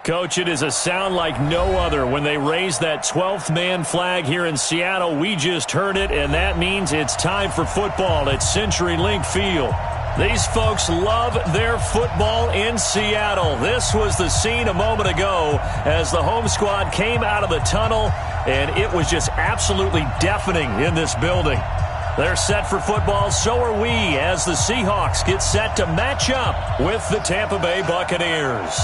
Coach, it is a sound like no other when they raise that 12th man flag here in Seattle. We just heard it, and that means it's time for football at CenturyLink Field. These folks love their football in Seattle. This was the scene a moment ago as the home squad came out of the tunnel, and it was just absolutely deafening in this building. They're set for football, so are we, as the Seahawks get set to match up with the Tampa Bay Buccaneers.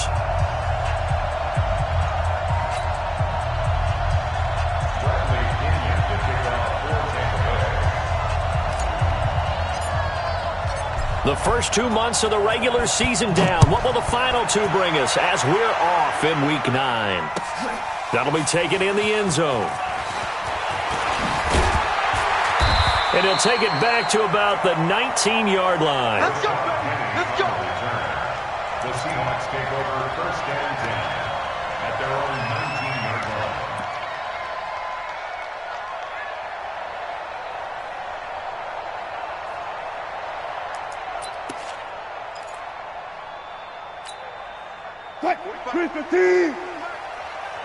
The first 2 months of the regular season down. What will the final two bring us as we're off in Week 9? That'll be taken in the end zone. And he'll take it back to about the 19-yard line. Let's go, baby. Let's go. The Seahawks take over first and 10 at their own 19-yard line.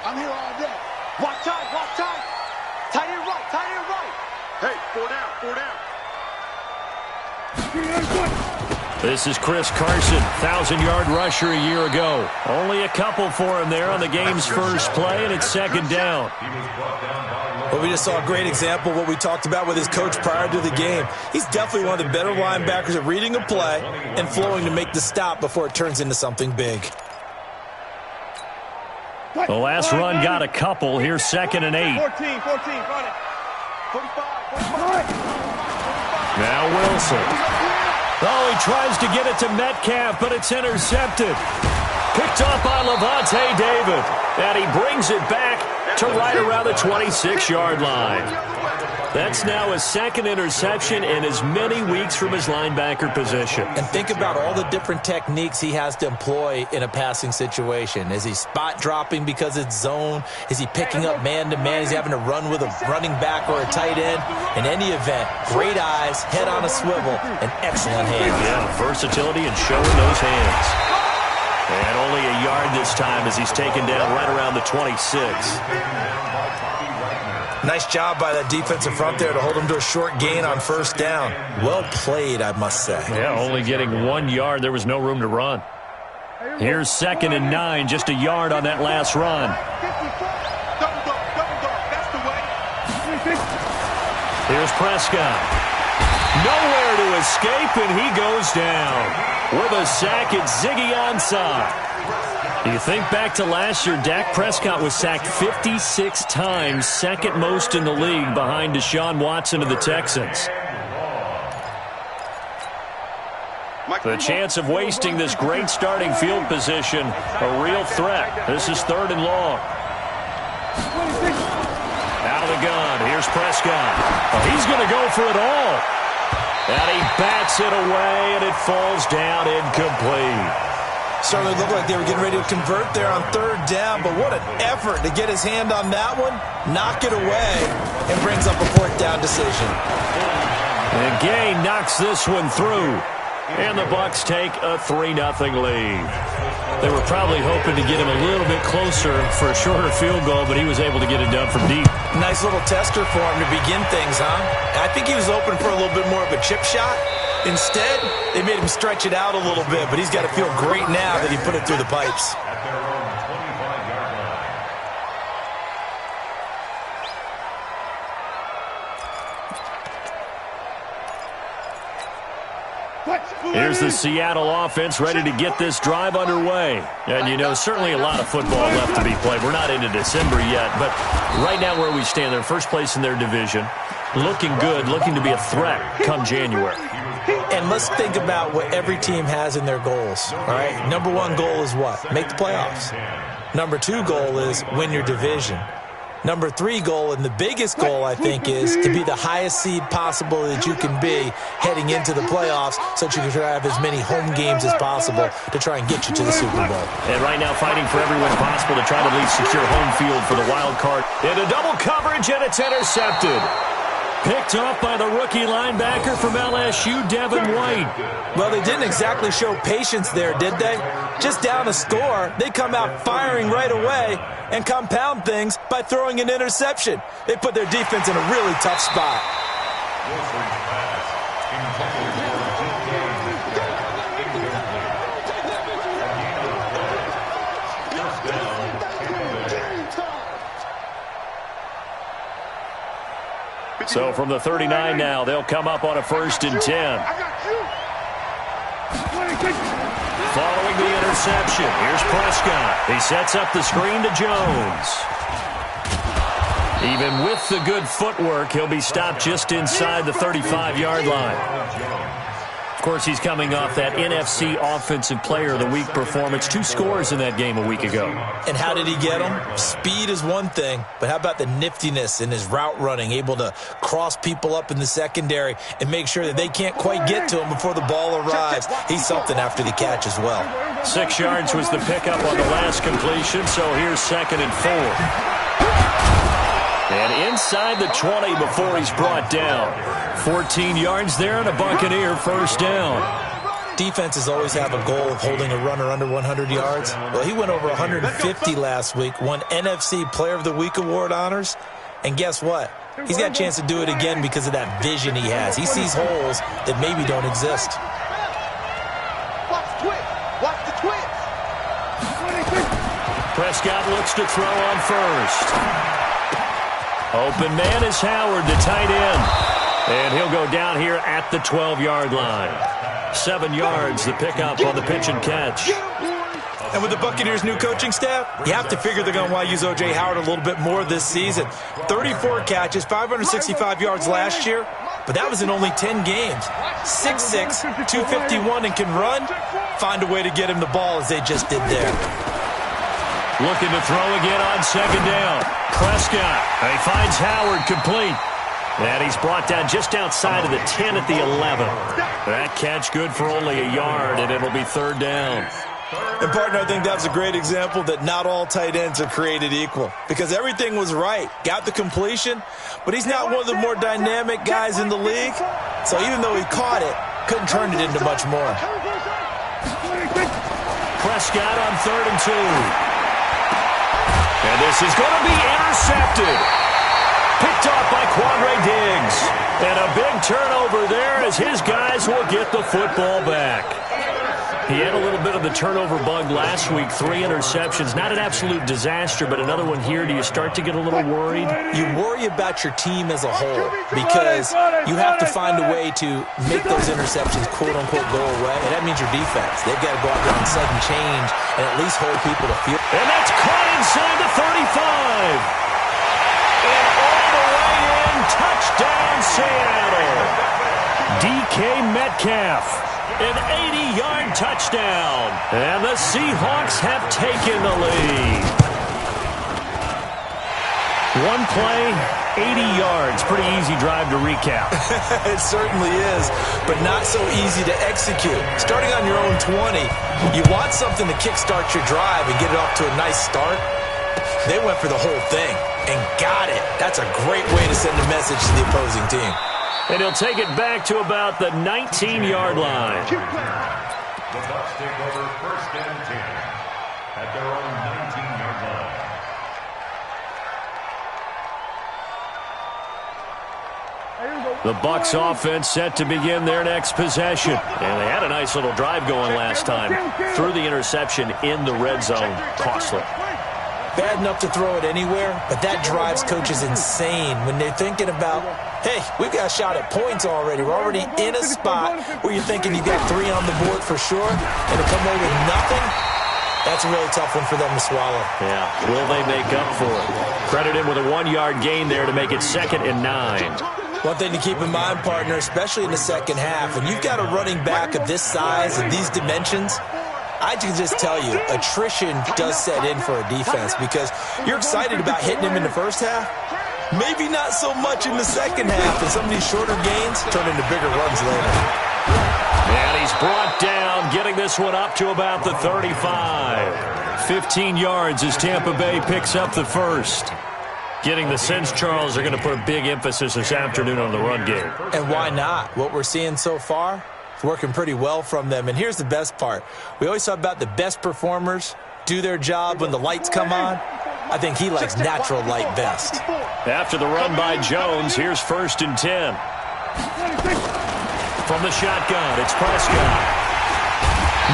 I'm here all day. Watch tight, watch tight. Tight end right, tight end right. Hey, 4 down. This is Chris Carson, 1,000-yard rusher a year ago. Only a couple for him there on the game's first play, and it's second down. Well, we just saw a great example of what we talked about with his coach prior to the game. He's definitely one of the better linebackers at reading a play and flowing to make the stop before it turns into something big. The last run got a couple. Here's second and 8. 14, run it. 45. Now Wilson. Oh, he tries to get it to Metcalf, but it's intercepted. Picked up by Levante David. And he brings it back to right around the 26-yard line. That's now his second interception in as many weeks from his linebacker position. And think about all the different techniques he has to employ in a passing situation. Is he spot dropping because it's zone? Is he picking up man-to-man? Is he having to run with a running back or a tight end? In any event, great eyes, head on a swivel, and excellent hands. Yeah, versatility and showing those hands. And only a yard this time as he's taken down right around the 26. Nice job by that defensive front there to hold him to a short gain on first down. Well played, I must say. Yeah, only getting 1 yard. There was no room to run. Here's second and 9, just a yard on that last run. Here's Prescott. Nowhere to escape, and he goes down. With a sack, it's Ziggy Ansah. You think back to last year, Dak Prescott was sacked 56 times, second most in the league behind Deshaun Watson of the Texans. The chance of wasting this great starting field position, a real threat. This is third and long. Out of the gun, here's Prescott. Oh, he's going to go for it all. And he bats it away, and it falls down incomplete. Certainly looked like they were getting ready to convert there on third down, but what an effort to get his hand on that one, knock it away, and brings up a fourth down decision. And Gay knocks this one through, and the Bucs take a 3-0 lead. They were probably hoping to get him a little bit closer for a shorter field goal, but he was able to get it done from deep. Nice little tester for him to begin things, huh? I think he was open for a little bit more of a chip shot. Instead, they made him stretch it out a little bit, but he's got to feel great now that he put it through the pipes. Here's the Seattle offense ready to get this drive underway. And, you know, certainly a lot of football left to be played. We're not into December yet, but right now where we stand, they're first place in their division. Looking good, looking to be a threat come January. And let's think about what every team has in their goals, all right? Number one goal is what? Make the playoffs. Number two goal is win your division. Number three goal, and the biggest goal, I think, is to be the highest seed possible that you can be heading into the playoffs so that you can have as many home games as possible to try and get you to the Super Bowl. And right now fighting for every win possible to try to at least secure home field for the wild card. Into double coverage, and it's intercepted. Picked off by the rookie linebacker from LSU, Devin White. Well, they didn't exactly show patience there, did they? Just down a score, they come out firing right away and compound things by throwing an interception. They put their defense in a really tough spot. So from the 39 now, they'll come up on a 1st and 10. Following the interception, here's Prescott. He sets up the screen to Jones. Even with the good footwork, he'll be stopped just inside the 35-yard line. Of course, he's coming off that NFC Offensive Player of the Week performance. 2 scores in that game a week ago. And how did he get them? Speed is one thing, but how about the niftiness in his route running, able to cross people up in the secondary and make sure that they can't quite get to him before the ball arrives. He's something after the catch as well. 6 yards was the pickup on the last completion, so here's 2nd and 4. And inside the 20 before he's brought down. 14 yards there and a Buccaneer 1st down. Defenses always have a goal of holding a runner under 100 yards. Well, he went over 150 last week, won NFC Player of the Week award honors. And guess what? He's got a chance to do it again because of that vision he has. He sees holes that maybe don't exist. Watch the twist. Watch the twist. Prescott looks to throw on 1st. Open man is Howard, the tight end. And he'll go down here at the 12-yard line. 7 yards, the pickup on the pitch and catch. And with the Buccaneers' new coaching staff, you have to figure they're going to want to use O.J. Howard a little bit more this season. 34 catches, 565 yards last year, but that was in only 10 games. 6'6", 251, and can run. Find a way to get him the ball as they just did there. Looking to throw again on 2nd down. Prescott, he finds Howard complete. And he's brought down just outside of the 10 at the 11. That catch good for only a yard, and it'll be 3rd down. And, partner, I think that's a great example that not all tight ends are created equal because everything was right. Got the completion, but he's not one of the more dynamic guys in the league. So even though he caught it, couldn't turn it into much more. Prescott on 3rd and 2. And this is going to be intercepted. Picked off by Quandre Diggs. And a big turnover there as his guys will get the football back. He had a little bit of the turnover bug last week. 3 interceptions. Not an absolute disaster, but another one here. Do you start to get a little worried? You worry about your team as a whole because you have to find a way to make those interceptions quote-unquote go away. And that means your defense. They've got to go out there and sudden change and at least hold people to field. And that's caught inside the 35. And all the way in. Touchdown, Seattle. DK Metcalf. An 80-yard touchdown. And the Seahawks have taken the lead. One play, 80 yards. Pretty easy drive to recap. It certainly is, but not so easy to execute. Starting on your own 20, you want something to kickstart your drive and get it off to a nice start. They went for the whole thing and got it. That's a great way to send a message to the opposing team. And he'll take it back to about the 19-yard line. The Bucs take over 1st and 10 at their own 19-yard line. The Bucs offense set to begin their next possession. And they had a nice little drive going last time. Threw the interception in the red zone. Costly. Bad enough to throw it anywhere, but that drives coaches insane when they're thinking about, hey, we've got a shot at points already. We're already in a spot where you're thinking you got 3 on the board for sure, and to come away with nothing, that's a really tough one for them to swallow. Yeah, will they make up for it? Credit him with a 1-yard gain there to make it 2nd and 9. One thing to keep in mind, partner, especially in the second half, when you've got a running back of this size and these dimensions, I can just tell you, attrition does set in for a defense because you're excited about hitting him in the first half. Maybe not so much in the second half, and some of these shorter gains turn into bigger runs later. And he's brought down, getting this one up to about the 35. 15 yards as Tampa Bay picks up the first. Getting the sense, Charles, they're going to put a big emphasis this afternoon on the run game. And why not? What we're seeing so far, it's working pretty well from them. And here's the best part. We always talk about the best performers do their job when the lights come on. I think he likes natural light best. After the run by Jones, here's 1st and 10. From the shotgun, it's Prescott.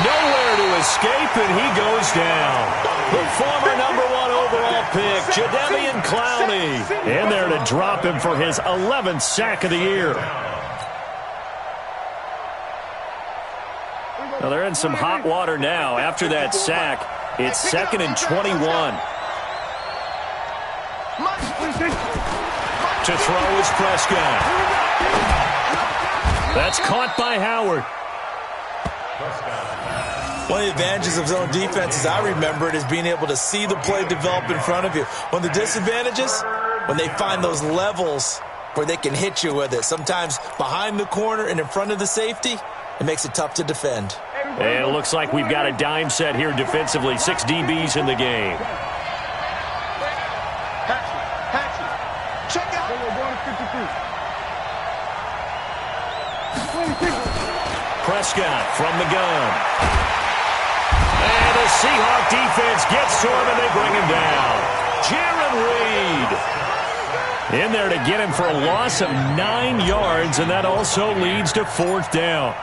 Nowhere to escape, and he goes down. The former #1 overall pick, Jadeveon Clowney, in there to drop him for his 11th sack of the year. Now they're in some hot water now. After that sack, it's 2nd and 21. To throw is Prescott. That's caught by Howard. One of the advantages of zone defense, as I remember it, is being able to see the play develop in front of you. One of the disadvantages, when they find those levels where they can hit you with it, sometimes behind the corner and in front of the safety, it makes it tough to defend. And it looks like we've got a dime set here defensively. 6 DBs in the game. Check out. Prescott from the gun. And the Seahawks defense gets to him, and they bring him down. Jaron Reed in there to get him for a loss of 9 yards, and that also leads to 4th down.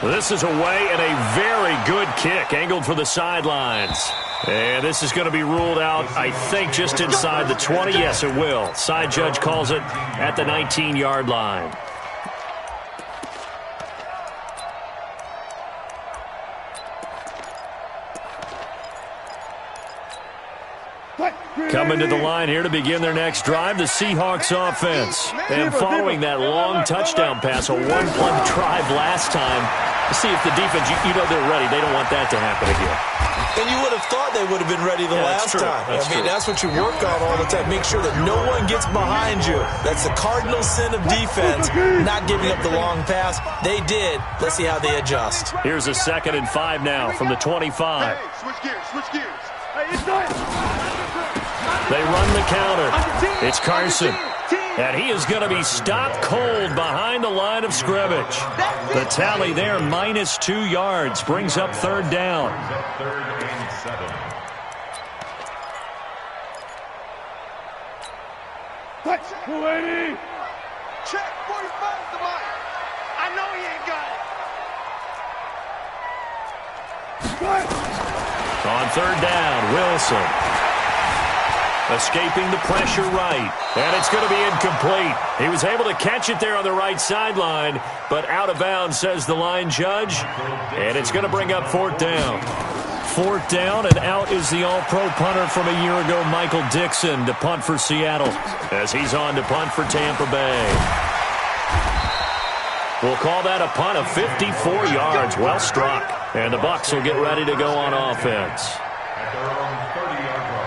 This is away and a very good kick angled for the sidelines. And this is going to be ruled out, I think, just inside the 20. Yes, it will. Side judge calls it at the 19-yard line. Coming to the line here to begin their next drive, the Seahawks offense. And following that long touchdown pass, a one-play drive last time, to see if the defense, you know they're ready. They don't want that to happen again. And you would have thought they would have been ready the last time. That's what you work on all the time. Make sure that no one gets behind you. That's the cardinal sin of defense, not giving up the long pass. They did. Let's see how they adjust. Here's a 2nd and 5 now from the 25. Hey, switch gears. They run the counter. It's Carson. And he is going to be stopped cold behind the line of scrimmage. The tally there, -2 yards, brings up 3rd down. 3rd and 7. Check before he finds the mic. I know he ain't got it. On 3rd down, Wilson. Escaping the pressure right. And it's going to be incomplete. He was able to catch it there on the right sideline, but out of bounds, says the line judge. And it's going to bring up 4th down. 4th down, and out is the all-pro punter from a year ago, Michael Dixon, to punt for Seattle, as he's on to punt for Tampa Bay. We'll call that a punt of 54 yards. Well struck. And the Bucs will get ready to go on offense. At their own 30-yard line.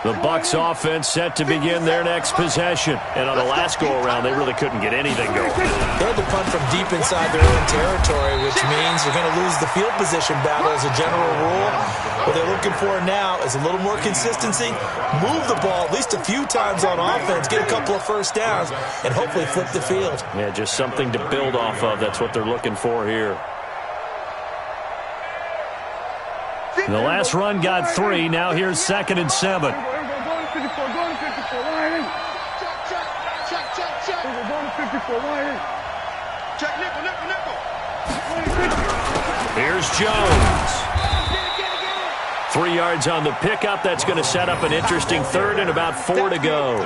The Bucs offense set to begin their next possession. And on the last go-around, they really couldn't get anything going. They had to punt from deep inside their own territory, which means you're going to lose the field position battle as a general rule. What they're looking for now is a little more consistency, move the ball at least a few times on offense, get a couple of first downs, and hopefully flip the field. Yeah, just something to build off of. That's what they're looking for here. The last run got 3. Now here's 2nd and 7. Here's Jones. 3 yards on the pickup. That's going to set up an interesting 3rd and about 4 to go.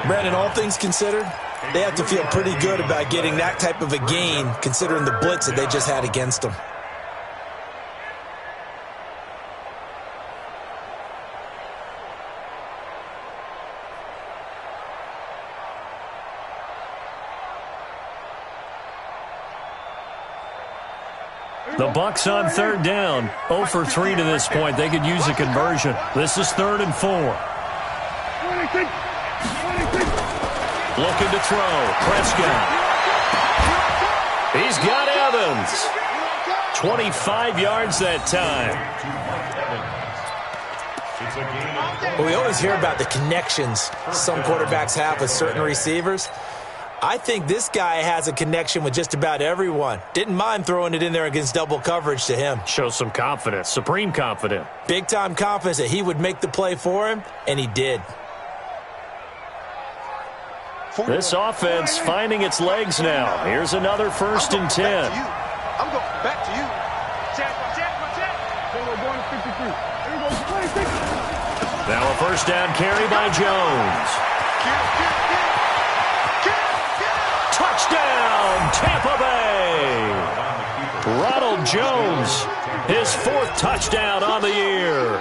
Brandon, all things considered, they have to feel pretty good about getting that type of a gain considering the blitz that they just had against them. The Bucs on third down, 0 for 3 to this point. They could use a conversion. This is 3rd and 4. Looking to throw. Prescott. He's got Evans. 25 yards that time. Well, we always hear about the connections some quarterbacks have with certain receivers. I think this guy has a connection with just about everyone. Didn't mind throwing it in there against double coverage to him. Shows some confidence, supreme confidence. Big-time confidence that he would make the play for him, and he did. This offense finding its legs now. Here's another 1st and 10. I'm going back to you. Now a 1st down carry by Jones. Touchdown, Tampa Bay! Ronald Jones, his 4th touchdown on the year.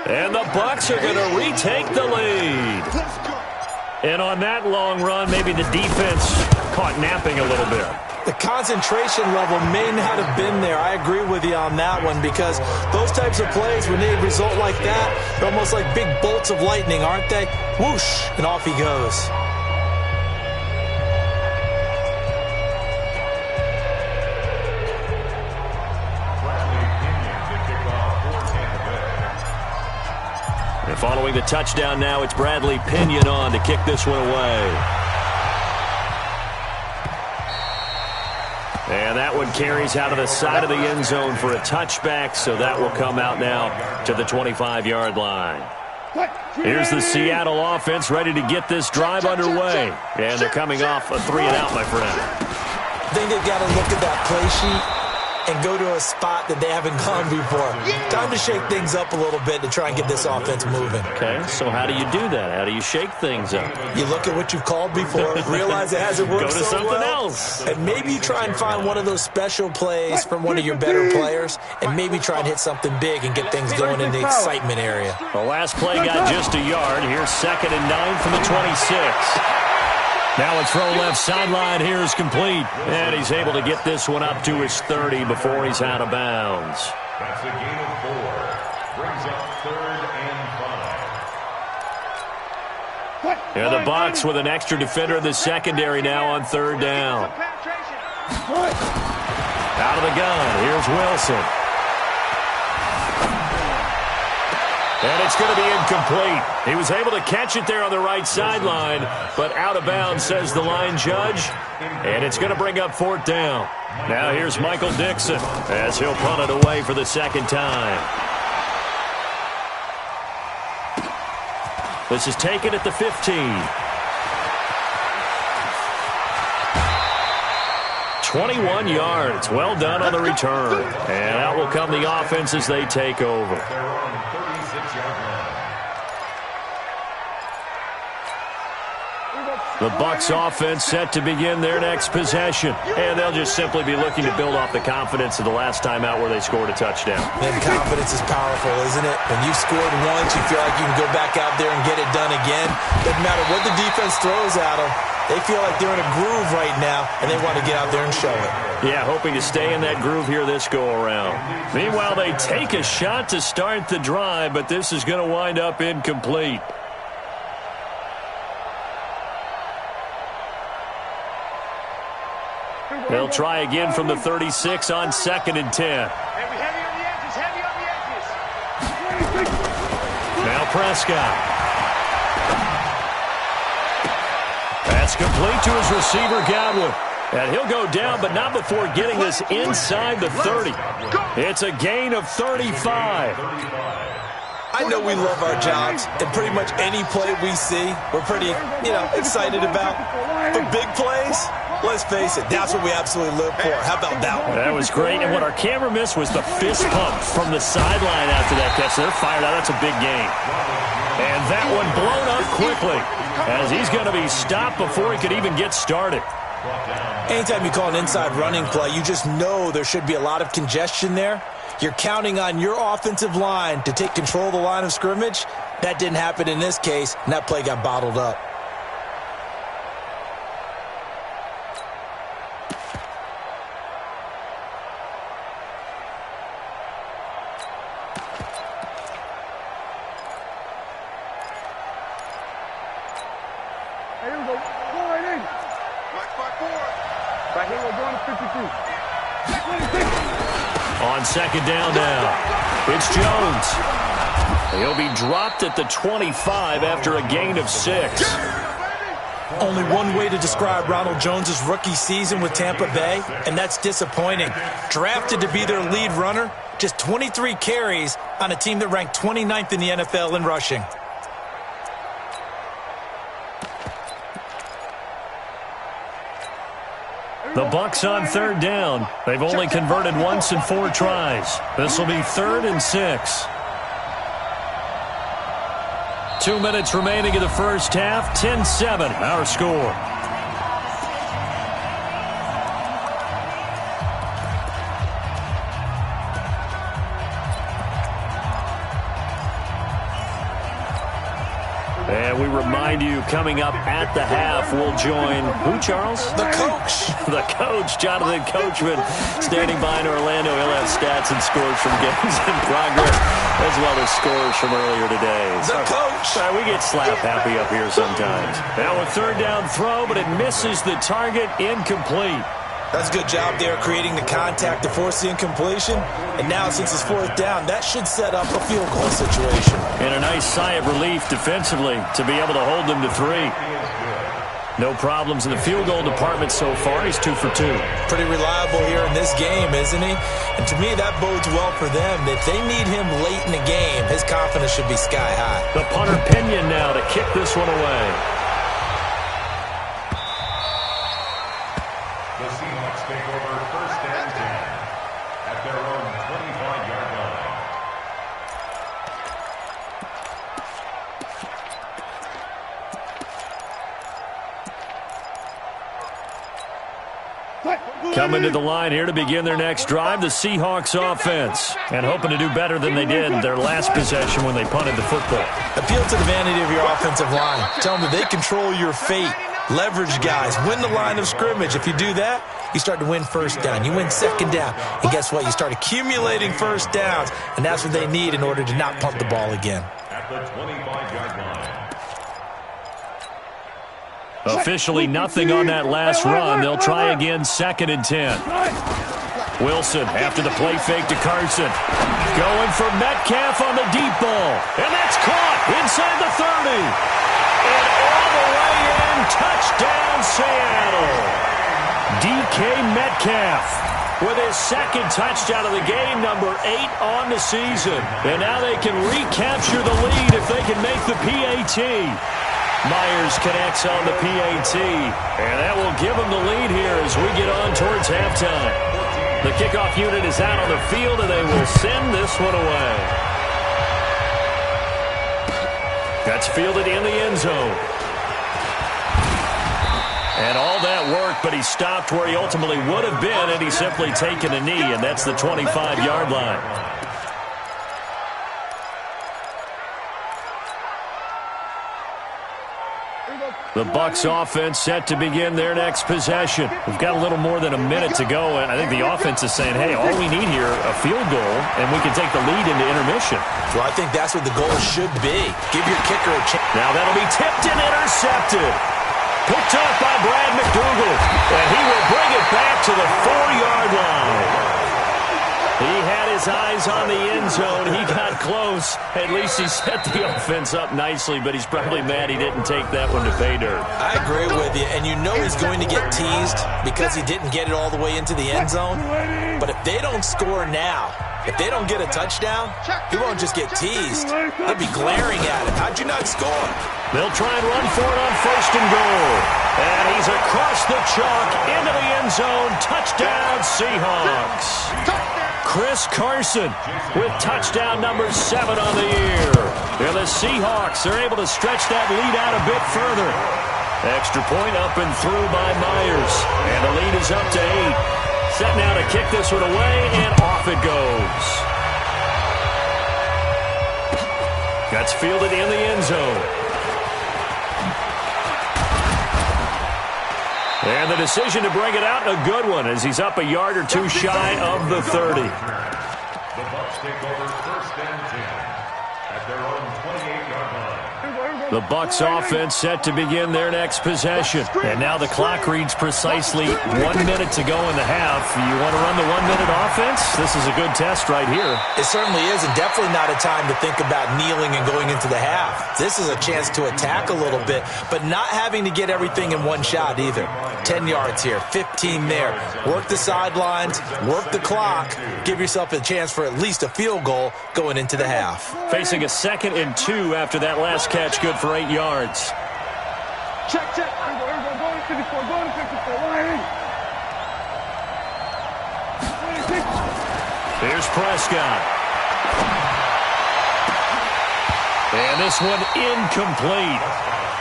And the Bucs are going to retake the lead. And on that long run, maybe the defense caught napping a little bit. The concentration level may not have been there. I agree with you on that one because those types of plays, when they result like that, they're almost like big bolts of lightning, aren't they? Whoosh, and off he goes. And following the touchdown now, it's Bradley Pinion on to kick this one away. And that one carries out of the side of the end zone for a touchback, so that will come out now to the 25-yard line. Here's the Seattle offense ready to get this drive underway. And they're coming off a 3-and-out, my friend. I think they've got to look at that play sheet and go to a spot that they haven't gone before. Time to shake things up a little bit to try and get this offense moving. Okay, so how do you do that? How do you shake things up? You look at what you've called before, realize it hasn't worked Go to so something well, else. and maybe try and find one of those special plays from one of your better players, and maybe try and hit something big and get things going in the excitement area. The last play got just a yard. Here's 2nd and 9 from the 26. Now a throw left sideline here is complete. And he's able to get this one up to his 30 before he's out of bounds. That's a gain of 4. Brings up 3rd and 5. And the Bucs with an extra defender in the secondary now on 3rd down. Out of the gun, here's Wilson. And it's going to be incomplete. He was able to catch it there on the right sideline, but out of bounds, says the line judge. And it's going to bring up 4th down. Now here's Michael Dixon as he'll punt it away for the 2nd time. This is taken at the 15. 21 yards. Well done on the return. And out will come the offense as they take over. The Bucs offense set to begin their next possession. And they'll just simply be looking to build off the confidence of the last time out where they scored a touchdown. And confidence is powerful, isn't it? When you've scored once, you feel like you can go back out there and get it done again. Doesn't matter what the defense throws at them. They feel like they're in a groove right now, and they want to get out there and show it. Yeah, hoping to stay in that groove here this go-around. Meanwhile, they take a shot to start the drive, but this is going to wind up incomplete. They'll try again from the 36 on 2nd and 10. Heavy on the edges. Now Prescott. That's complete to his receiver, Godwin. And he'll go down, but not before getting this inside the 30. It's a gain of 35. I know we love our jobs, and pretty much any play we see, we're pretty, excited about. But big plays, let's face it, that's what we absolutely live for. How about that one? That was great, and what our camera missed was the fist pump from the sideline after that catch. They're fired out. That's a big game. And that one blown up quickly as he's going to be stopped before he could even get started. Anytime you call an inside running play, you just know there should be a lot of congestion there. You're counting on your offensive line to take control of the line of scrimmage. That didn't happen in this case, and that play got bottled up. On second down now, it's Jones. He'll be dropped at the 25 after a gain of 6. Only one way to describe Ronald Jones' rookie season with Tampa Bay, and that's disappointing. Drafted to be their lead runner, just 23 carries on a team that ranked 29th in the NFL in rushing. The Bucs on third down. They've only converted once in 4 tries. This will be 3rd and 6. 2 minutes remaining in the first half. 10-7, our score. And we remind you, coming up at the half, we'll join who, Charles? The coach. The coach, Jonathan Coachman, standing by in Orlando. He'll have stats and scores from games in progress, as well as scores from earlier today. The coach. We get slap happy up here sometimes. Now a third down throw, but it misses the target, incomplete. That's a good job there creating the contact to force the incompletion. And now, since it's 4th down, that should set up a field goal situation. And a nice sigh of relief defensively to be able to hold them to 3. No problems in the field goal department so far. He's 2 for 2. Pretty reliable here in this game, isn't he? And to me, that bodes well for them. If they need him late in the game, his confidence should be sky high. The punter Pinion now to kick this one away. The Seahawks take over 1st and 10 at their own 25-yard line. Coming to the line here to begin their next drive, the Seahawks offense. And hoping to do better than they did their last possession when they punted the football. Appeal to the vanity of your offensive line. Tell them that they control your fate. Leverage guys. Win the line of scrimmage. If you do that, you start to win 1st down. You win 2nd down. And guess what? You start accumulating 1st downs. And that's what they need in order to not punt the ball again. At the 25-yard line. Officially nothing on that last run. They'll try again 2nd and 10. Wilson after the play fake to Carson. Going for Metcalf on the deep ball. And that's caught inside the 30. And all the way in. Touchdown, Seattle. DK Metcalf with his 2nd touchdown of the game, number 8 on the season. And now they can recapture the lead if they can make the PAT. Myers connects on the PAT, and that will give them the lead here as we get on towards halftime. The kickoff unit is out on the field, and they will send this one away. That's fielded in the end zone. And all that work, but he stopped where he ultimately would have been, and he's simply taken a knee, and that's the 25-yard line. The Bucs offense set to begin their next possession. We've got a little more than a minute to go, and I think the offense is saying, hey, all we need here, a field goal, and we can take the lead into intermission. Well, I think that's what the goal should be. Give your kicker a chance. Now that'll be tipped and intercepted. Picked up by Brad McDougal, and he will bring it back to the 4-yard line. He had his eyes on the end zone. He got close. At least he set the offense up nicely, but he's probably mad he didn't take that one to pay dirt. I agree with you, and you know he's going to get teased because he didn't get it all the way into the end zone. But if they don't score now, if they don't get a touchdown, he won't just get teased. They'll be glaring at him. How'd you not score? They'll try and run for it on 1st and goal. And he's across the chalk into the end zone. Touchdown, Seahawks. Chris Carson with touchdown number 7 on the year. And the Seahawks are able to stretch that lead out a bit further. Extra point up and through by Myers. And the lead is up to 8. Set now to kick this one away, and off it goes. That's fielded in the end zone. And the decision to bring it out, a good one, as he's up a yard or two shy of the 30. The Bucs take over 1st and 10 at their own 28-yard line. The Bucs offense set to begin their next possession. And now the clock reads precisely 1 minute to go in the half. You want to run the 1 minute offense? This is a good test right here. It certainly is, and definitely not a time to think about kneeling and going into the half. This is a chance to attack a little bit, but not having to get everything in one shot either. 10 yards here, 15 there. Work the sidelines, work the clock, give yourself a chance for at least a field goal going into the half. Facing a 2nd and 2 after that last catch, good for 8 yards. Check. Here's Prescott. And this one incomplete.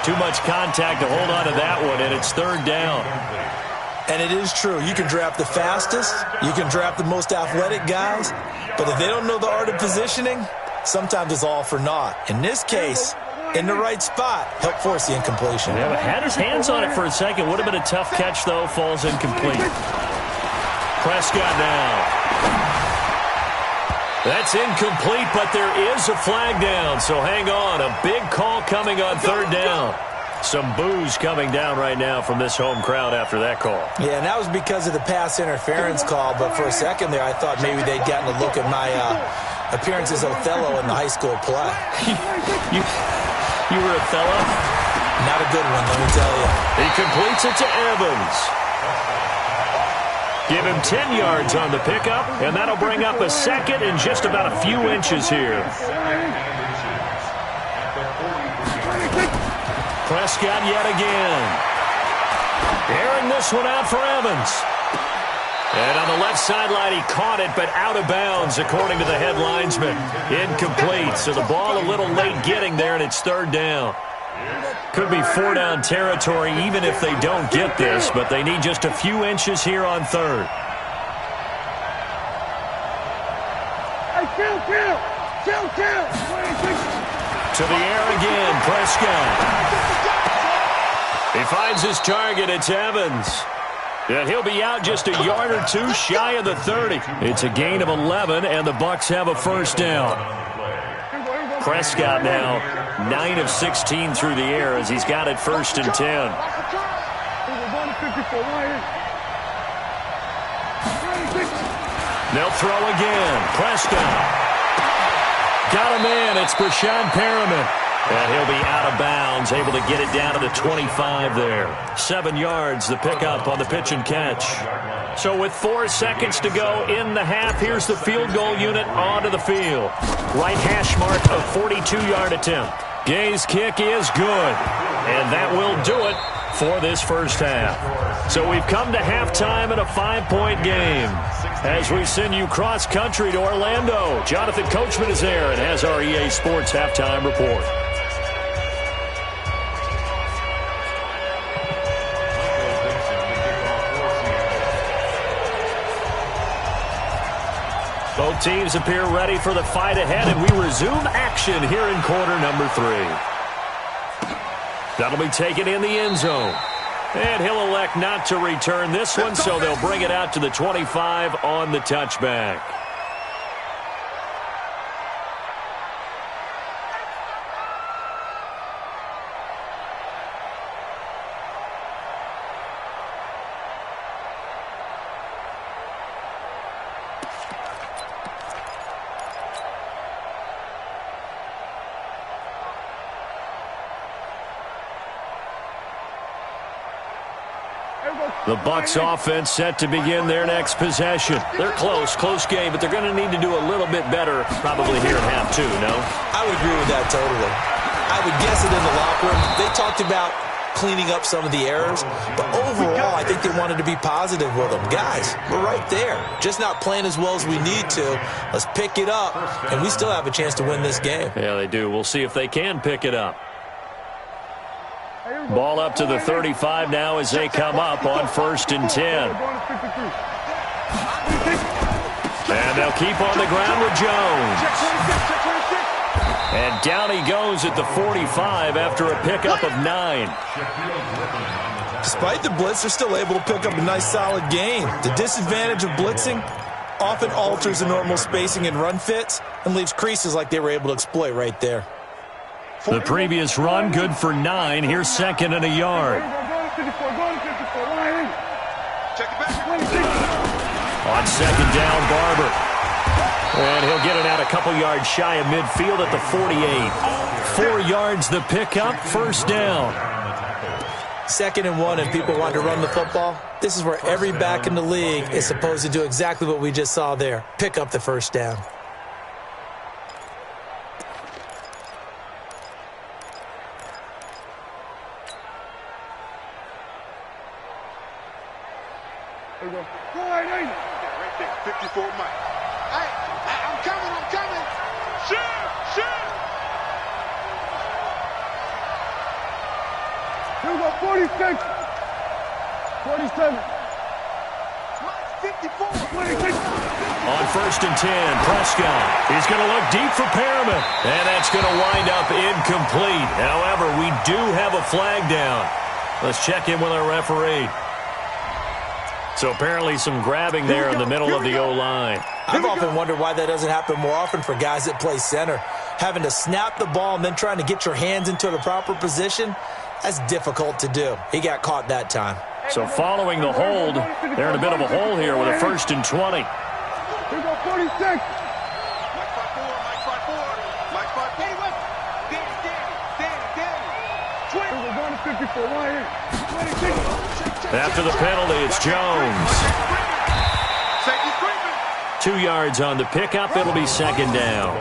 Too much contact to hold on to that one, and it's 3rd down. And it is true. You can draft the fastest, you can draft the most athletic guys, but if they don't know the art of positioning, sometimes it's all for naught. In this case, in the right spot, help force the incompletion. Yeah, but had his hands on it for a second. Would have been a tough catch, though. Falls incomplete. Prescott now. That's incomplete, but there is a flag down, so hang on. A big call coming on 3rd down. Some boos coming down right now from this home crowd after that call. Yeah, and that was because of the pass interference call, but for a second there I thought maybe they'd gotten a look at my appearance as Othello in the high school play. You were Othello? Not a good one, let me tell you. He completes it to Evans. Give him 10 yards on the pickup, and that'll bring up a 2nd and just about a few inches here. Prescott yet again. Airing this one out for Evans. And on the left sideline, he caught it, but out of bounds, according to the head linesman. Incomplete, so the ball a little late getting there, and it's 3rd down. Could be 4-down territory even if they don't get this, but they need just a few inches here on 3rd. To the air again, Prescott. He finds his target, it's Evans. And he'll be out just a yard or two shy of the 30. It's a gain of 11, and the Bucs have a 1st down. Prescott now 9 of 16 through the air as he's got it 1st and 10. They'll throw again. Prescott. Got a man. It's Brashad Perriman. And he'll be out of bounds, able to get it down to the 25 there. 7 yards, the pickup on the pitch and catch. So with 4 seconds to go in the half, here's the field goal unit onto the field. Right hash mark, a 42-yard attempt. Gay's kick is good, and that will do it for this first half. So we've come to halftime in a 5-point game. As we send you cross-country to Orlando, Jonathan Coachman is there and has our EA Sports halftime report. Both teams appear ready for the fight ahead, and we resume action here in quarter number 3. That'll be taken in the end zone. And he'll elect not to return this one, so they'll bring it out to the 25 on the touchback. The Bucs offense set to begin their next possession. They're close game, but they're going to need to do a little bit better probably here in half 2, no? I would agree with that totally. I would guess it in the locker room. They talked about cleaning up some of the errors. But overall, I think they wanted to be positive with them. Guys, we're right there. Just not playing as well as we need to. Let's pick it up, and we still have a chance to win this game. Yeah, they do. We'll see if they can pick it up. Ball up to the 35 now as they come up on 1st and 10. And they'll keep on the ground with Jones. And down he goes at the 45 after a pickup of 9. Despite the blitz, they're still able to pick up a nice, solid gain. The disadvantage of blitzing often alters the normal spacing and run fits and leaves creases like they were able to exploit right there. The previous run, good for 9. Here's 2nd and a yard. On 2nd down, Barber. And he'll get it out a couple yards shy of midfield at the 48. 4 yards the pickup, 1st down. 2nd and 1, and people want to run the football. This is where every back in the league is supposed to do exactly what we just saw there. Pick up the 1st down. There we go. Right there, 54 Mike. Hey, I'm coming. Shoot. Here we go, 46. 47. 54. 26. On 1st and 10, Prescott. He's going to look deep for Perriman. And that's going to wind up incomplete. However, we do have a flag down. Let's check in with our referee. So apparently some grabbing there in the middle of the O-line. I've often wondered why that doesn't happen more often for guys that play center. Having to snap the ball and then trying to get your hands into the proper position, that's difficult to do. He got caught that time. So following the hold, they're in a bit of a hole here with a 1st and 20. Here we go, 46. Mike 5-4. Danny. 20. We're going to 54 right here. 26. After the penalty, it's Jones. 2 yards on the pickup. It'll be 2nd down.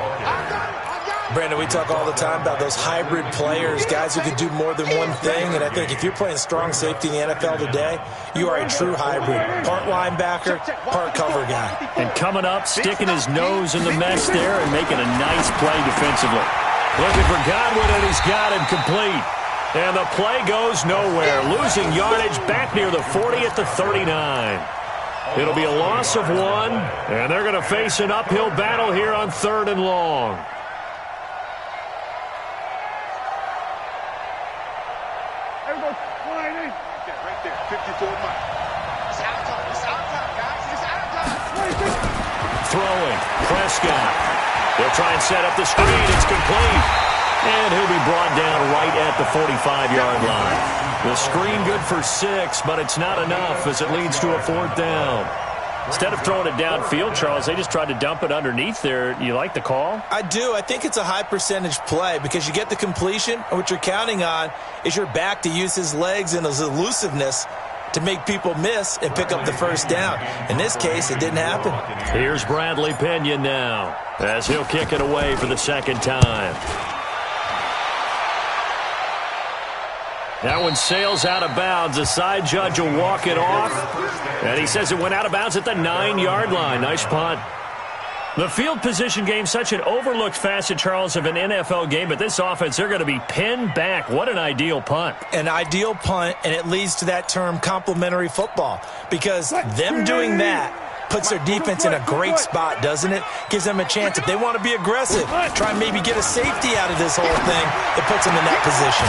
Brandon, we talk all the time about those hybrid players, guys who can do more than one thing. And I think if you're playing strong safety in the NFL today, you are a true hybrid. Part linebacker, part cover guy. And coming up, sticking his nose in the mess there and making a nice play defensively. Looking for Godwin, and he's got him complete. And the play goes nowhere. Losing yardage back near the 40 at the 39. It'll be a loss of 1, and they're going to face an uphill battle here on 3rd and long. Everybody, right there, 54 Mike. It's out time, guys. It's out time. Throwing, Prescott. They'll try and set up the screen. It's complete. And he'll be brought down right at the 45-yard line. The screen good for 6, but it's not enough as it leads to a 4th down. Instead of throwing it downfield, Charles, they just tried to dump it underneath there. You like the call? I do. I think it's a high percentage play because you get the completion, and what you're counting on is your back to use his legs and his elusiveness to make people miss and pick up the 1st down. In this case, it didn't happen. Here's Bradley Pinion now as he'll kick it away for the 2nd time. That one sails out of bounds. The side judge will walk it off. And he says it went out of bounds at the 9-yard line. Nice punt. The field position game, such an overlooked facet, Charles, of an NFL game. But this offense, they're going to be pinned back. What an ideal punt. An ideal punt, and it leads to that term complementary football. Because them doing that puts their defense in a great spot, doesn't it? Gives them a chance. If they want to be aggressive, try and maybe get a safety out of this whole thing, it puts them in that position.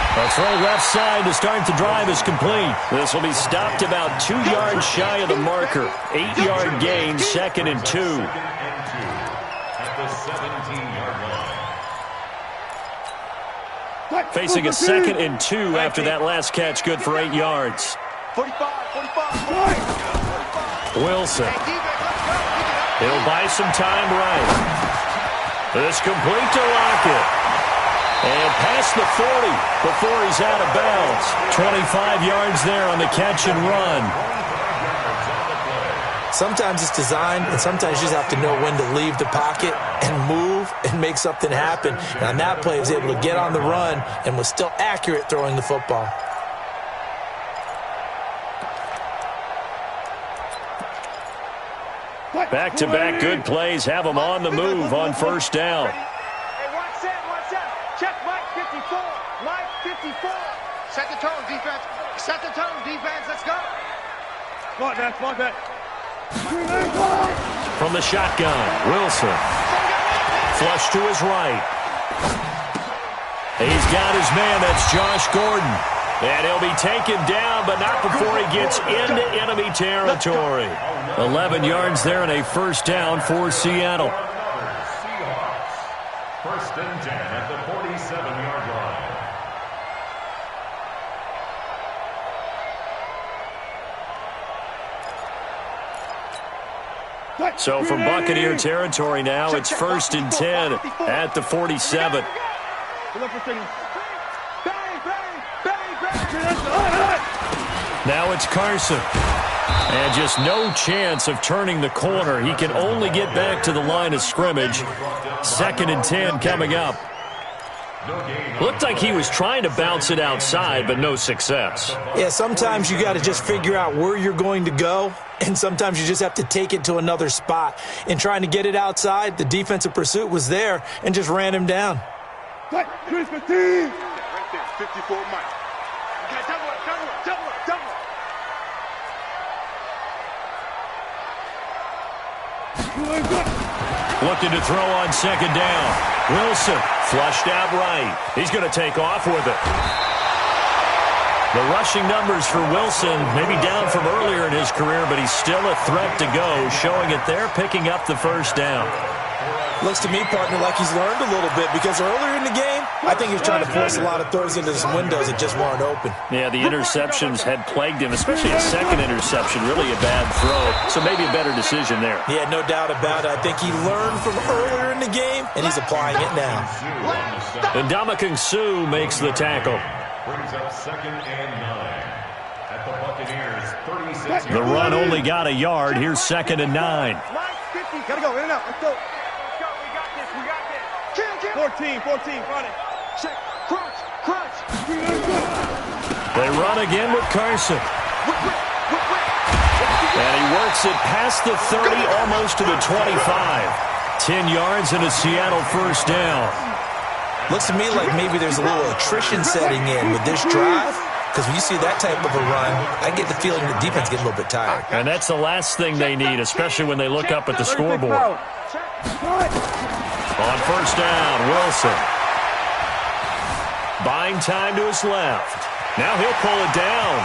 A throw left side to start the drive is complete. This will be stopped about 2 yards shy of the marker. 8-yard gain, 2nd and 2. At the 17-yard line. Facing a 2nd and 2 after that last catch, good for 8 yards. 45. Wilson. He'll buy some time right. This complete to Lockett. And past the 40 before he's out of bounds. 25 yards there on the catch and run. Sometimes it's designed, and sometimes you just have to know when to leave the pocket and move and make something happen. And on that play, he was able to get on the run and was still accurate throwing the football. Back-to-back good plays have them on the move on first down. Hey, watch that. Check Mike 54. Mike 54. Set the tone, defense. Set the tone, defense. Let's go. Smart that. From the shotgun, Wilson. Flush to his right. He's got his man. That's Josh Gordon. And he'll be taken down, but not before he gets into enemy territory. 11 yards there and a first down for Seattle. Seahawks. First and 10 at the 47-yard line. So from Buccaneer territory now, it's first and 10 at the 47. Now it's Carson. And just no chance of turning the corner. He can only get back to the line of scrimmage. Second and 10 coming up. Looked like he was trying to bounce it outside, but no success. Yeah, sometimes you got to just figure out where you're going to go, and sometimes you just have to take it to another spot. In trying to get it outside, the defensive pursuit was there and just ran him down. Right there, 54 Mike. You got double. Looking to throw on second down. Wilson flushed out right. He's going to take off with it. The rushing numbers for Wilson maybe down from earlier in his career, but he's still a threat to go, showing it there, picking up the first down. Looks to me, partner, like he's learned a little bit because earlier in the game, I think he was trying to force a lot of throws into some windows that just weren't open. Yeah, the interceptions had plagued him, especially his second interception, really a bad throw. So maybe a better decision there. Yeah, no doubt about it. I think he learned from earlier in the game, and he's applying it now. And Ndamukong Suh makes the tackle. Brings up second and 9 at the Buccaneers 36. The run only got a yard. Here's second and 9. Gotta go, in and out. Let's go. We got this. 14, run it. Check. Crunch. They run again with Carson. And he works it past the 30, almost to the 25. 10 yards and a Seattle first down. Looks to me like maybe there's a little attrition setting in with this drive, because when you see that type of a run, I get the feeling the defense gets a little bit tired. And that's the last thing they need, especially when they look up at the scoreboard. On first down, Wilson. Buying time to his left. Now he'll pull it down.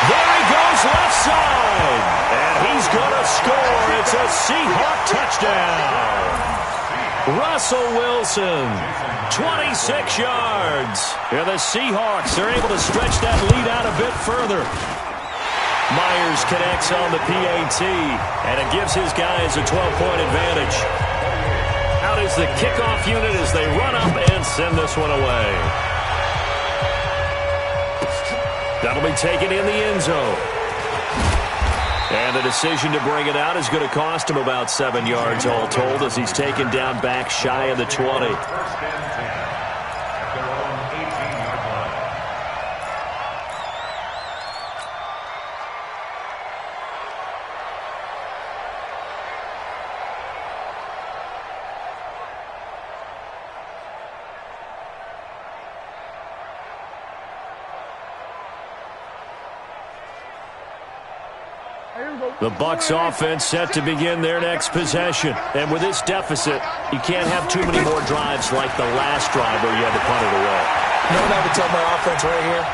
There he goes, left side. And he's going to score. It's a Seahawk touchdown. Russell Wilson, 26 yards. Yeah, the Seahawks are able to stretch that lead out a bit further. Myers connects on the PAT, and it gives his guys a 12-point advantage. Out is the kickoff unit as they run up and send this one away. That'll be taken in the end zone. And the decision to bring it out is going to cost him about 7 yards all told as he's taken down back shy of the 20. First and 10 at their own 18-yard line. The Bucs offense set to begin their next possession. And with this deficit, you can't have too many more drives like the last drive where you had to punt it away. You know what I would tell my offense right here?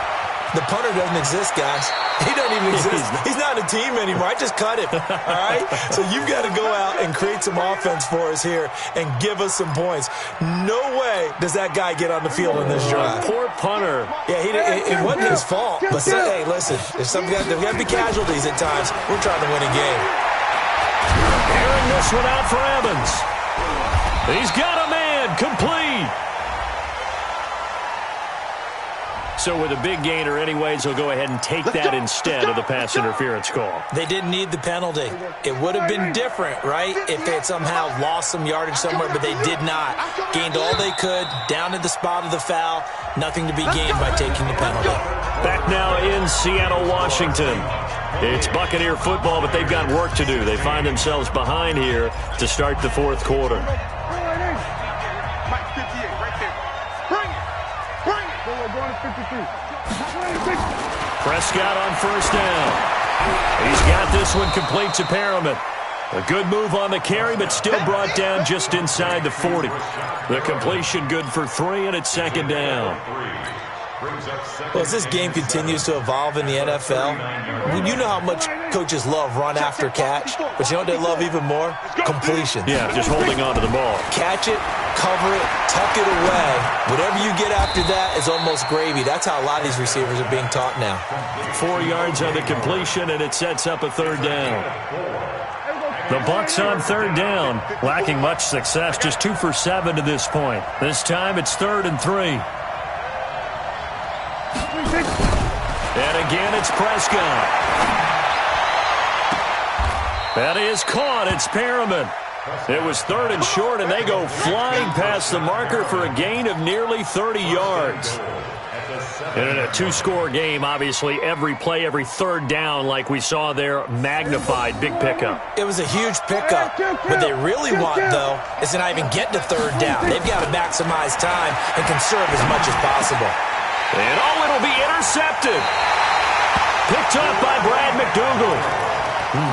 The punter doesn't exist, guys. He doesn't even exist. He's not a team anymore. I just cut him, all right? So you've got to go out and create some offense for us here and give us some points. No way does that guy get on the field in this drive. Poor punter. Yeah, it wasn't his fault. But, hey, listen, there's got to be casualties at times. We're trying to win a game. Airing this one out for Evans. He's got a man, complete. So with a big gainer anyways, he'll go ahead and take that instead of the pass interference call. They didn't need the penalty. It would have been different, right, if they had somehow lost some yardage somewhere, but they did not. Gained all they could, down to the spot of the foul. Nothing to be gained by taking the penalty. Back now in Seattle, Washington. It's Buccaneer football, but they've got work to do. They find themselves behind here to start the fourth quarter. Mike 58, right there. Bring it. Bring it. We're going to 53. Prescott on first down. He's got this one complete to Perriman. A good move on the carry, but still brought down just inside the 40. The completion good for 3, and it's second down. Well, as this game continues to evolve in the NFL, you know how much coaches love run after catch, but you know what they love even more? Completion. Yeah, just holding on to the ball. Catch it, cover it, tuck it away. Whatever you get after that is almost gravy. That's how a lot of these receivers are being taught now. 4 yards on the completion, and it sets up a third down. The Bucs on third down, lacking much success, just 2 for 7 to this point. This time it's 3rd and 3. And again, it's Prescott. That is caught. It's Perriman. It was 3rd and short, and they go flying past the marker for a gain of nearly 30 yards. And in a 2-score game, obviously, every play, every third down, like we saw there, magnified. Big pickup. It was a huge pickup. What they really want, though, is to not even get to third down. They've got to maximize time and conserve as much as possible. And it'll be intercepted. Picked up by Brad McDougal.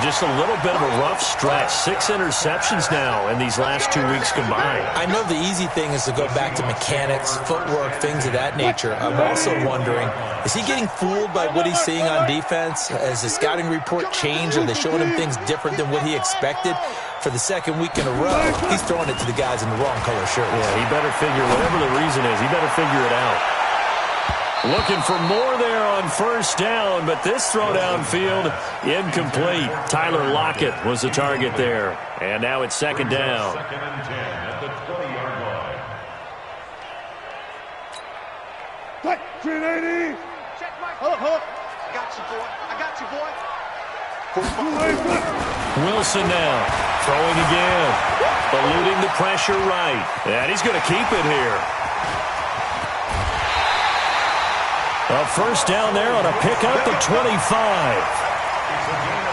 Just a little bit of a rough stretch. 6 interceptions now in these last 2 weeks combined. I know the easy thing is to go back to mechanics, footwork, things of that nature. I'm also wondering, is he getting fooled by what he's seeing on defense? Has the scouting report changed? Are they showing him things different than what he expected? For the second week in a row, he's throwing it to the guys in the wrong color shirt. Yeah, he better figure, whatever the reason is, he better figure it out. Looking for more there on first down, but this throw downfield incomplete. Tyler Lockett was the target there. And now it's second down. 2nd and 10 at the 20-yard line. 380. Check Mike. Hold up. I got you, boy. I got you, boy. Wilson now throwing again. Eluding the pressure right. And he's going to keep it here. A first down there on a pickup to 25.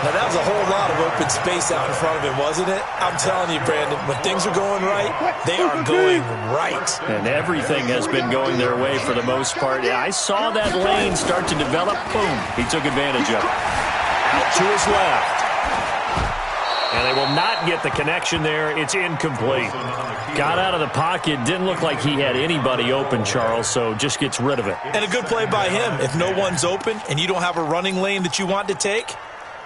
Now, that was a whole lot of open space out in front of him, wasn't it? I'm telling you, Brandon, when things are going right, they are going right. And everything has been going their way for the most part. Yeah, I saw that lane start to develop. Boom. He took advantage of it. Out to his left. And they will not get the connection there. It's incomplete. Got out of the pocket. Didn't look like he had anybody open, Charles, so just gets rid of it. And a good play by him. If no one's open and you don't have a running lane that you want to take,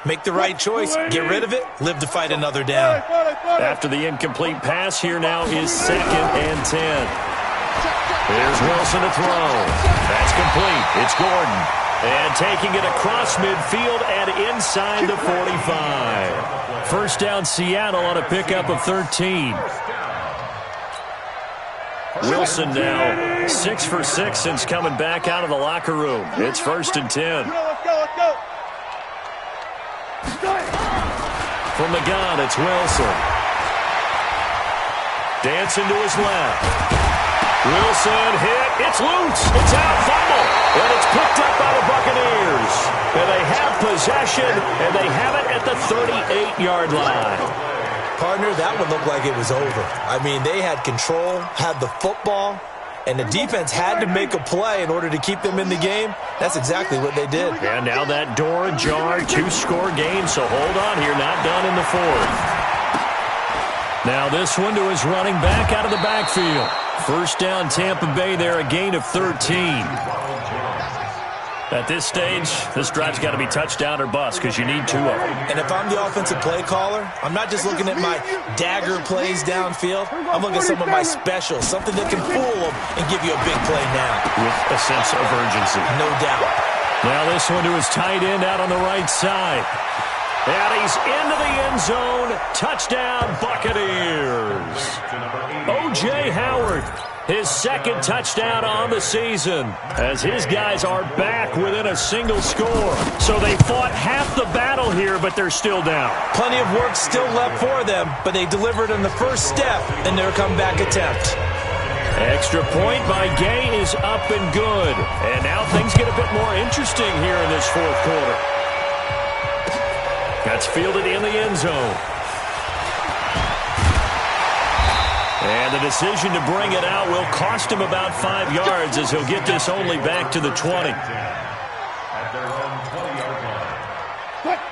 make the right choice. Get rid of it. Live to fight another down. After the incomplete pass, here now is 2nd and 10. Here's Wilson to throw. That's complete. It's Gordon. And taking it across midfield and inside the 45. First down, Seattle on a pickup of 13. Wilson now 6 for 6 since coming back out of the locker room. It's 1st and 10. Let's go. From the gun, it's Wilson. Dancing to his left. Wilson hit. It's loose. It's out. Fumble. And it's picked up by the Buccaneers. And they have possession, and they have it at the 38-yard line. Partner, that one looked like it was over. I mean, they had control, had the football, and the defense had to make a play in order to keep them in the game. That's exactly what they did. And now that door ajar, 2-score game, so hold on here, not done in the 4th. Now this one to his running back out of the backfield. First down, Tampa Bay there, a gain of 13. At this stage, this drive's got to be touchdown or bust because you need 2 of them. And if I'm the offensive play caller, I'm not just looking at my dagger plays downfield. I'm looking at some of my specials, something that can fool them and give you a big play now. With a sense of urgency. No doubt. Now this one to his tight end out on the right side. And he's into the end zone. Touchdown, Buccaneers. O.J. Howard, his 2nd touchdown on the season, as his guys are back within a single score. So they fought half the battle here, but they're still down. Plenty of work still left for them, but they delivered in the first step in their comeback attempt. Extra point by Gay is up and good. And now things get a bit more interesting here in this 4th quarter. It's fielded in the end zone. And the decision to bring it out will cost him about 5 yards as he'll get this only back to the 20. At their own 20-yard line.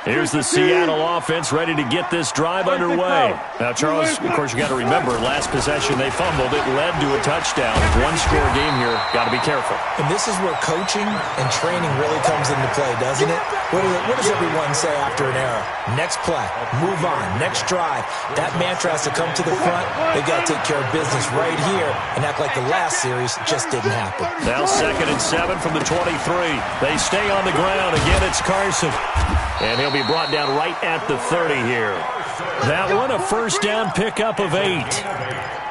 Here's the Seattle offense ready to get this drive underway. Now, Charles, of course, you got to remember, last possession they fumbled. It led to a touchdown. One-score game here. Got to be careful. And this is where coaching and training really comes into play, doesn't it? What does everyone say after an error? Next play, move on, next drive. That mantra has to come to the front. They've got to take care of business right here and act like the last series just didn't happen. Now 2nd and 7 from the 23. They stay on the ground. Again, it's Carson. And he'll be brought down right at the 30 here. That one, a first down pickup of 8.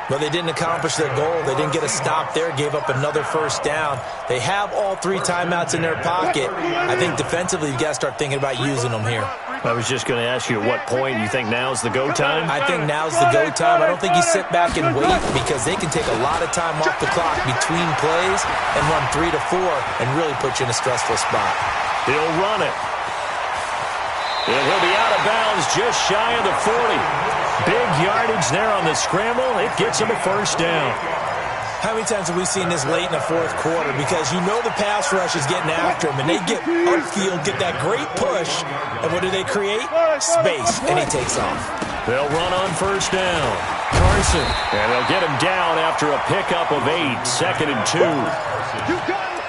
But they didn't accomplish their goal. They didn't get a stop there, gave up another first down. They have all 3 timeouts in their pocket. I think defensively you've got to start thinking about using them here. I was just going to ask you at what point you think now's the go time? I think now's the go time. I don't think you sit back and wait because they can take a lot of time off the clock between plays and run 3 to 4 and really put you in a stressful spot. He'll run it. And he'll be out of bounds just shy of the 40. Big yardage there on the scramble. It gets him a first down. How many times have we seen this late in the fourth quarter? Because you know the pass rush is getting after him, and they get upfield, get that great push, and what do they create? Space, and he takes off. They'll run on first down. Carson, and they'll get him down after a pickup of 8, 2nd and 2.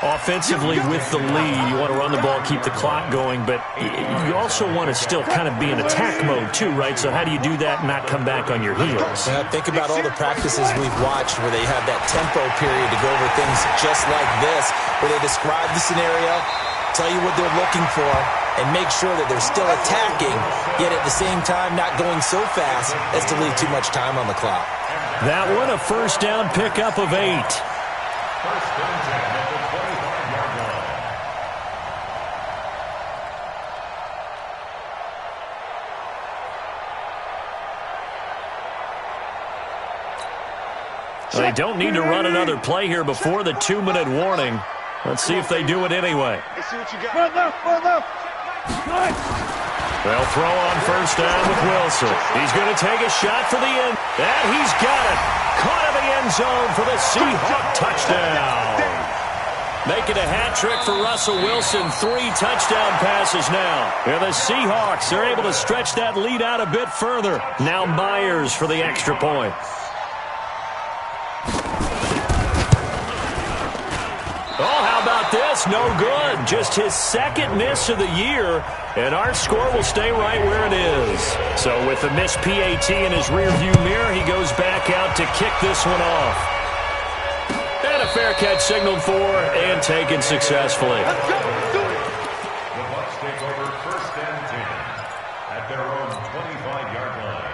Offensively with the lead, you want to run the ball, keep the clock going, but you also want to still kind of be in attack mode too, right? So how do you do that and not come back on your heels? Yeah, think about all the practices we've watched where they have that tempo period to go over things just like this, where they describe the scenario, tell you what they're looking for, and make sure that they're still attacking, yet at the same time not going so fast as to leave too much time on the clock. That one, a first down pickup of 8. First and 10 at the 25-yard line. They don't need to run another play here before the 2-minute warning. Let's see if they do it anyway. Let's see what you got. Run left. They'll throw on first down with Wilson. He's going to take a shot for the end. And he's got it. Caught in the end zone for the Seahawks touchdown. Making a hat trick for Russell Wilson. 3 touchdown passes now. And the Seahawks are able to stretch that lead out a bit further. Now Myers for the extra point. Oh, how about this? No good. Just his 2nd miss of the year, and our score will stay right where it is. So with the missed PAT in his rearview mirror, he goes back out to kick this one off. And a fair catch signaled for and taken successfully. The Bucs take over first and 10 at their own 25-yard line.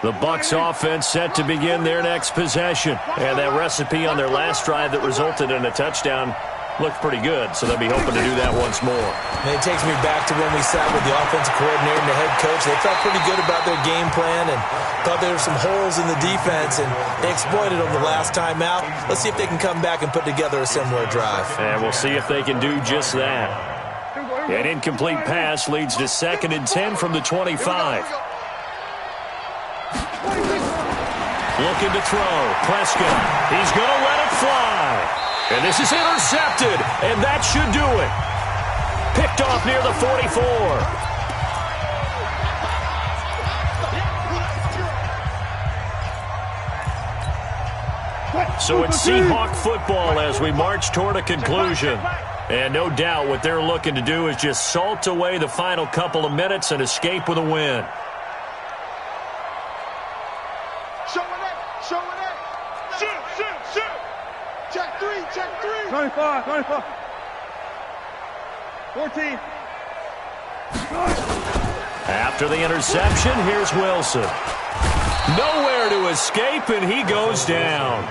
The Bucs offense set to begin their next possession. And that recipe on their last drive that resulted in a touchdown looked pretty good, so they'll be hoping to do that once more. And it takes me back to when we sat with the offensive coordinator and the head coach. They felt pretty good about their game plan and thought there were some holes in the defense, and they exploited them the last time out. Let's see if they can come back and put together a similar drive. And we'll see if they can do just that. An incomplete pass leads to 2nd and 10 from the 25. Looking to throw. Prescott. He's going to let it fly. And this is intercepted. And that should do it. Picked off near the 44. So it's Seahawk football as we march toward a conclusion. And no doubt what they're looking to do is just salt away the final couple of minutes and escape with a win. Shoot. Check three. 25. 14. After the interception, here's Wilson. Nowhere to escape, and he goes down.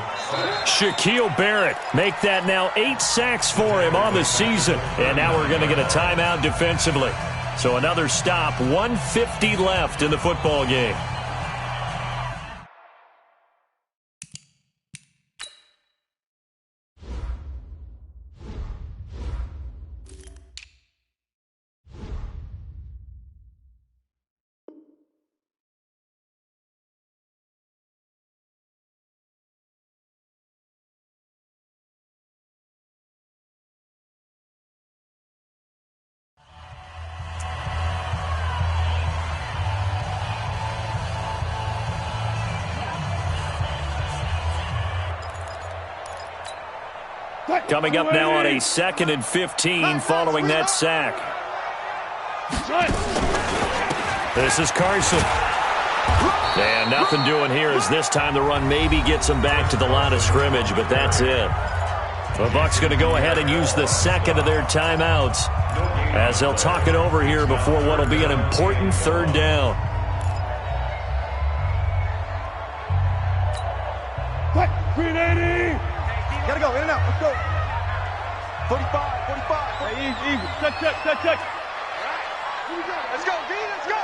Shaquille Barrett make that now 8 sacks for him on the season. And now we're going to get a timeout defensively. So another stop, 1:50 left in the football game. Coming up now on a 2nd and 15 following that sack. This is Carson. And nothing doing here as this time the run maybe gets him back to the line of scrimmage, but that's it. The Bucs going to go ahead and use the second of their timeouts as they'll talk it over here before what will be an important 3rd down. Quick, 380. Gotta go, in and out, let's go. 45, 45. Hey, easy. Check. Let's go, D, let's go.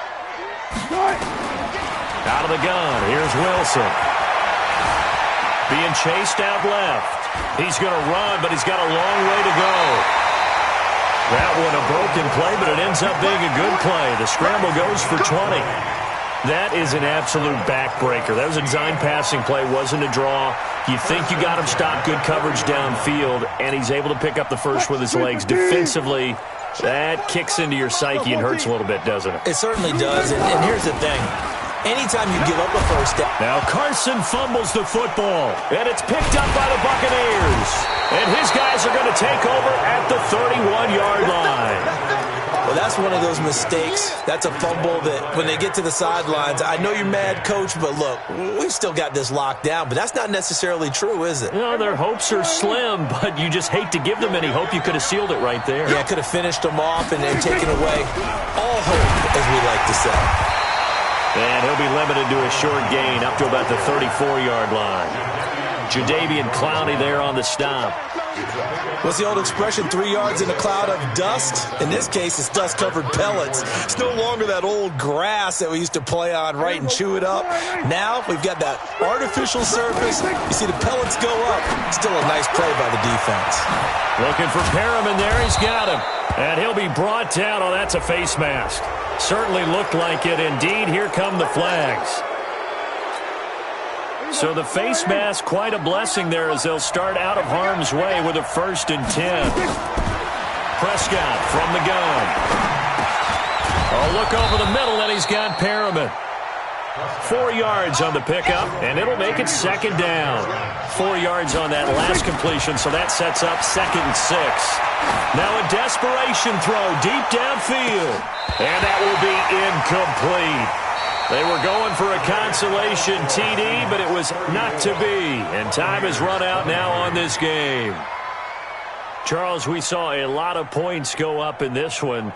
Out of the gun, here's Wilson. Being chased out left. He's going to run, but he's got a long way to go. That one a broken play, but it ends up being a good play. The scramble goes for 20. That is an absolute backbreaker. That was a design passing play, wasn't a draw. You think you got him stopped, good coverage downfield, and he's able to pick up the first with his legs. Defensively, that kicks into your psyche and hurts a little bit, doesn't it? It certainly does, and here's the thing. Anytime you give up a first down. Now Carson fumbles the football, and it's picked up by the Buccaneers. And his guys are going to take over at the 31-yard line. Well, that's one of those mistakes. That's a fumble that when they get to the sidelines, I know you're mad, Coach, but look, we've still got this locked down. But that's not necessarily true, is it? No, their hopes are slim, but you just hate to give them any hope. You could have sealed it right there. Yeah, could have finished them off and taken away all hope, as we like to say. And he'll be limited to a short gain up to about the 34-yard line. Jadeveon Clowney there on the stop. What's the old expression, 3 yards in a cloud of dust? In this case, it's dust-covered pellets. It's no longer that old grass that we used to play on, right, and chew it up. Now we've got that artificial surface. You see the pellets go up. Still a nice play by the defense. Looking for Perriman there. He's got him. And he'll be brought down. Oh, that's a face mask. Certainly looked like it. Indeed, here come the flags. So the face mask, quite a blessing there as they'll start out of harm's way with a 1st and 10. Prescott from the gun. Oh, look over the middle, and he's got Perriman. 4 yards on the pickup, and it'll make it 2nd down. 4 yards on that last completion, so that sets up 2nd and 6. Now a desperation throw deep downfield, and that will be incomplete. They were going for a consolation TD, but it was not to be. And time has run out now on this game. Charles, we saw a lot of points go up in this one.